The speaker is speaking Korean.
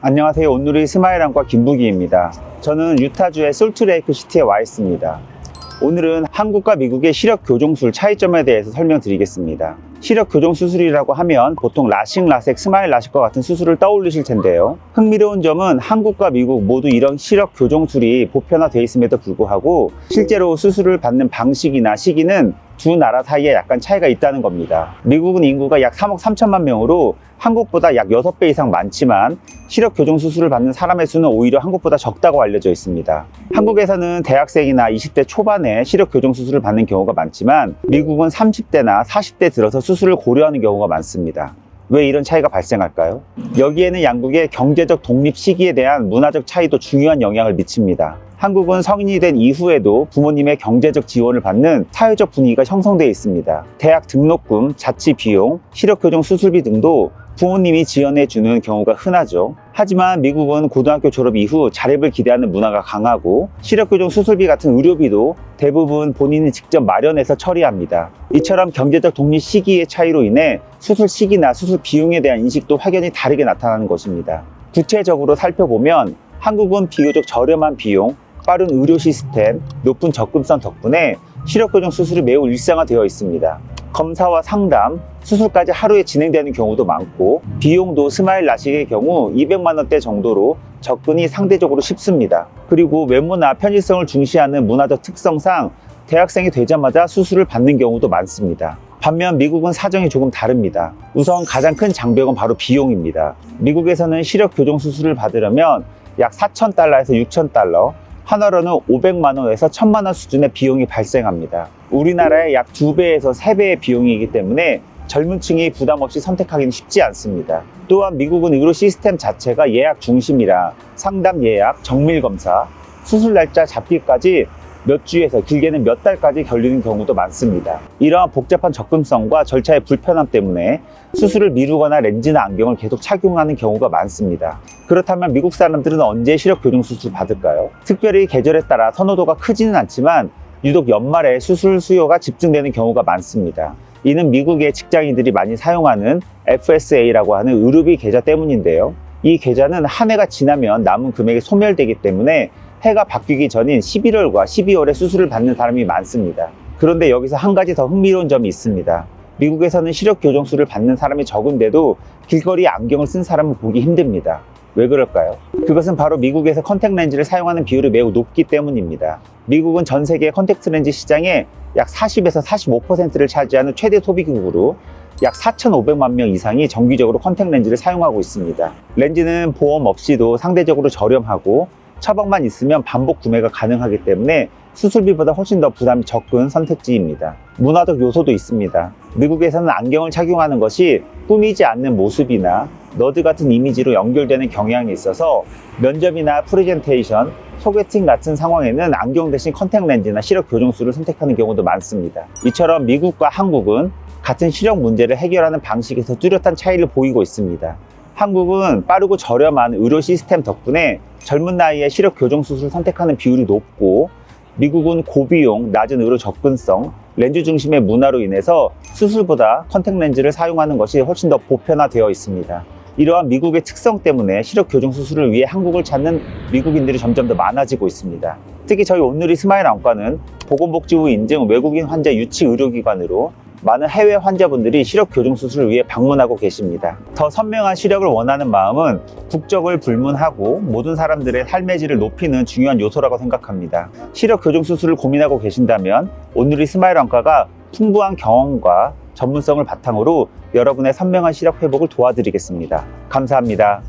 안녕하세요. 온누리 스마일 안과 김부기입니다. 저는 유타주의 솔트레이크 시티에 와 있습니다. 오늘은 한국과 미국의 시력 교정술 차이점에 대해서 설명드리겠습니다. 시력 교정 수술이라고 하면 보통 라식, 라섹, 스마일 라식과 같은 수술을 떠올리실 텐데요. 흥미로운 점은 한국과 미국 모두 이런 시력 교정술이 보편화되어 있음에도 불구하고 실제로 수술을 받는 방식이나 시기는 두 나라 사이에 약간 차이가 있다는 겁니다. 미국은 인구가 약 3억 3천만 명으로 한국보다 약 6배 이상 많지만 시력 교정 수술을 받는 사람의 수는 오히려 한국보다 적다고 알려져 있습니다. 한국에서는 대학생이나 20대 초반에 시력 교정 수술을 받는 경우가 많지만 미국은 30대나 40대 들어서 수술을 고려하는 경우가 많습니다. 왜 이런 차이가 발생할까요? 여기에는 양국의 경제적 독립 시기에 대한 문화적 차이도 중요한 영향을 미칩니다. 한국은 성인이 된 이후에도 부모님의 경제적 지원을 받는 사회적 분위기가 형성되어 있습니다. 대학 등록금, 자취 비용, 시력 교정 수술비 등도 부모님이 지원해 주는 경우가 흔하죠. 하지만 미국은 고등학교 졸업 이후 자립을 기대하는 문화가 강하고 시력 교정 수술비 같은 의료비도 대부분 본인이 직접 마련해서 처리합니다. 이처럼 경제적 독립 시기의 차이로 인해 수술 시기나 수술 비용에 대한 인식도 확연히 다르게 나타나는 것입니다. 구체적으로 살펴보면 한국은 비교적 저렴한 비용, 빠른 의료 시스템, 높은 접근성 덕분에 시력 교정 수술이 매우 일상화되어 있습니다. 검사와 상담, 수술까지 하루에 진행되는 경우도 많고 비용도 스마일 라식의 경우 200만 원대 정도로 접근이 상대적으로 쉽습니다. 그리고 외모나 편의성을 중시하는 문화적 특성상 대학생이 되자마자 수술을 받는 경우도 많습니다. 반면 미국은 사정이 조금 다릅니다. 우선 가장 큰 장벽은 바로 비용입니다. 미국에서는 시력 교정 수술을 받으려면 약 4,000달러에서 6,000달러, 한화로는 500만 원에서 1,000만 원 수준의 비용이 발생합니다. 우리나라의 약 2배에서 3배의 비용이기 때문에 젊은 층이 부담 없이 선택하기는 쉽지 않습니다. 또한 미국은 의료 시스템 자체가 예약 중심이라 상담 예약, 정밀 검사, 수술 날짜 잡기까지 몇 주에서 길게는 몇 달까지 걸리는 경우도 많습니다. 이러한 복잡한 접근성과 절차의 불편함 때문에 수술을 미루거나 렌즈나 안경을 계속 착용하는 경우가 많습니다. 그렇다면 미국 사람들은 언제 시력 교정 수술 받을까요? 특별히 계절에 따라 선호도가 크지는 않지만 유독 연말에 수술 수요가 집중되는 경우가 많습니다. 이는 미국의 직장인들이 많이 사용하는 FSA라고 하는 의료비 계좌 때문인데요. 이 계좌는 한 해가 지나면 남은 금액이 소멸되기 때문에 해가 바뀌기 전인 11월과 12월에 수술을 받는 사람이 많습니다. 그런데 여기서 한 가지 더 흥미로운 점이 있습니다. 미국에서는 시력 교정술을 받는 사람이 적은데도 길거리에 안경을 쓴 사람을 보기 힘듭니다. 왜 그럴까요? 그것은 바로 미국에서 컨택 렌즈를 사용하는 비율이 매우 높기 때문입니다. 미국은 전 세계 컨택트 렌즈 시장의 약 40에서 45%를 차지하는 최대 소비국으로 약 4,500만 명 이상이 정기적으로 컨택 렌즈를 사용하고 있습니다. 렌즈는 보험 없이도 상대적으로 저렴하고 처방만 있으면 반복 구매가 가능하기 때문에 수술비보다 훨씬 더 부담이 적은 선택지입니다. 문화적 요소도 있습니다. 미국에서는 안경을 착용하는 것이 꾸미지 않는 모습이나 너드 같은 이미지로 연결되는 경향이 있어서 면접이나 프레젠테이션, 소개팅 같은 상황에는 안경 대신 컨택 렌즈나 시력 교정술을 선택하는 경우도 많습니다. 이처럼 미국과 한국은 같은 시력 문제를 해결하는 방식에서 뚜렷한 차이를 보이고 있습니다. 한국은 빠르고 저렴한 의료 시스템 덕분에 젊은 나이에 시력 교정 수술을 선택하는 비율이 높고 미국은 고비용, 낮은 의료 접근성, 렌즈 중심의 문화로 인해서 수술보다 컨택 렌즈를 사용하는 것이 훨씬 더 보편화되어 있습니다. 이러한 미국의 특성 때문에 시력 교정 수술을 위해 한국을 찾는 미국인들이 점점 더 많아지고 있습니다. 특히 저희 온누리 스마일 안과는 보건복지부 인증 외국인 환자 유치 의료기관으로 많은 해외 환자분들이 시력 교정 수술을 위해 방문하고 계십니다. 더 선명한 시력을 원하는 마음은 국적을 불문하고 모든 사람들의 삶의 질을 높이는 중요한 요소라고 생각합니다. 시력 교정 수술을 고민하고 계신다면 온누리 스마일 안과가 풍부한 경험과 전문성을 바탕으로 여러분의 선명한 시력 회복을 도와드리겠습니다. 감사합니다.